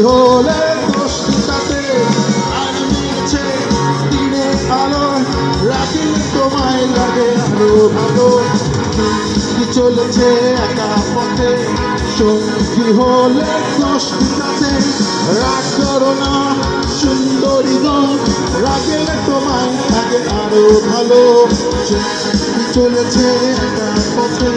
হলে দোষটাতে আর মিছে দিনে আলো রাখি তোমায় লাগে আরো ভালো চলেছে একা পথে সঙ্গী হলে দোষটাতে রাগ করো না সুন্দরী গো রাগেলে তোমায় লাগে আরো ভালো চলেছে একা পথে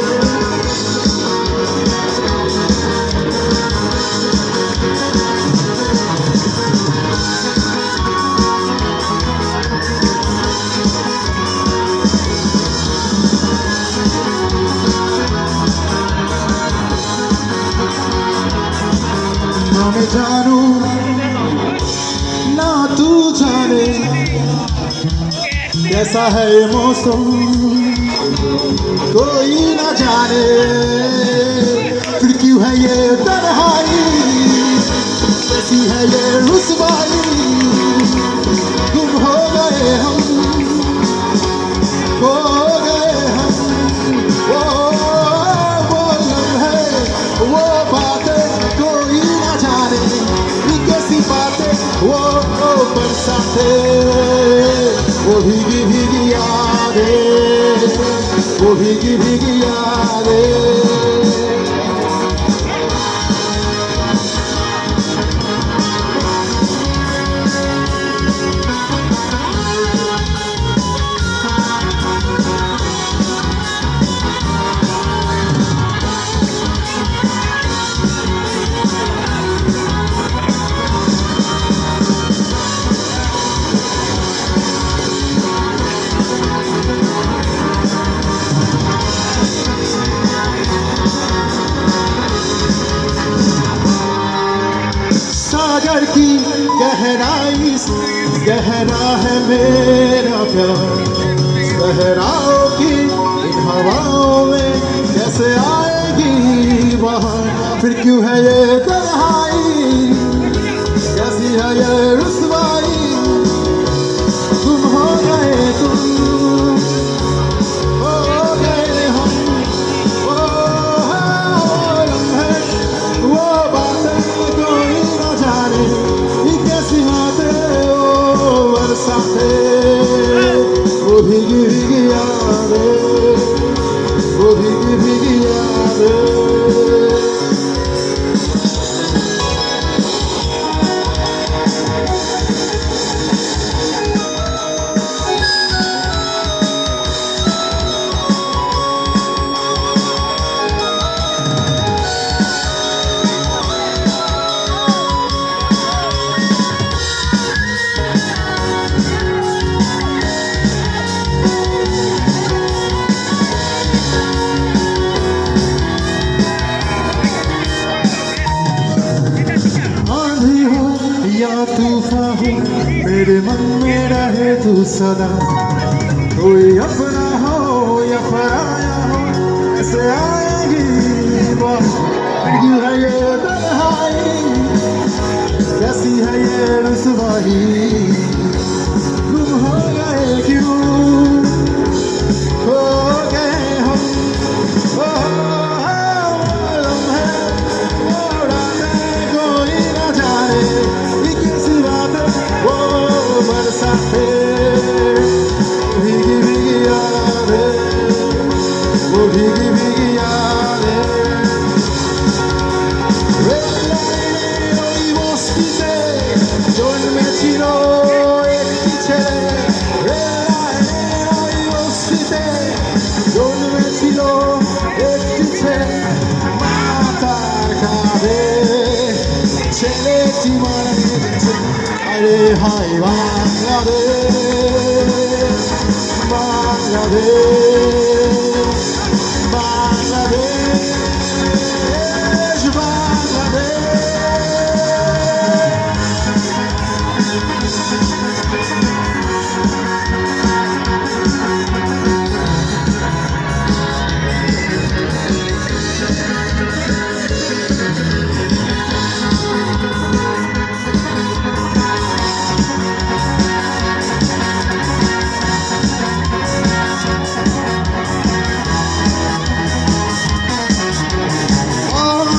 मैं जानूं ना तू जाने कैसा है ये मौसम कोई ना जाने फिर क्यों है ये तन्हाई कैसी है ये रुसवाई गुम हो गए हम खो गए हम वो लम्हे वो बातें कोई ना जाने कैसी बातें वो बरसाते वो भीगी भीगी यादें वो भीगी भीगी यादें सागर की गहराई से गहरा है मेरा प्यार सहराओं की इन हवाओं में कैसे आएगी बहार फिर क्यों है ये तन्हाई कैसी है ये रुसवाई तुम हो गए तुम हो गए हम वो लम्हे वो बातें कोई ना जाने कैसी बातें वो बरसाते वो भीगी भीगी यादें वो भीगी भीगी यादें या तूफान हो मेरे मन में रहे तू सदा कोई अपना हो या पराया हो ऐसे आएगी बात क्यों है ये तन्हाई कैसी है ये रुसवाई गुम हो गए क्यों खो गए हम वो लम्हे वो रातें कोई ना जाने वो बरसाते भीगी भीगी यादें वो भीगी भीगी यादें ওই বস্তিতে জন্মেছিল একটি ছেলে রেললাইনের ওই বস্তিতে জন্মেছিল একটি ছেলে মা তার কাঁধে ছেলেটি মারা গেছে আরে হায় বাংলাদেশ বাংলাদেশ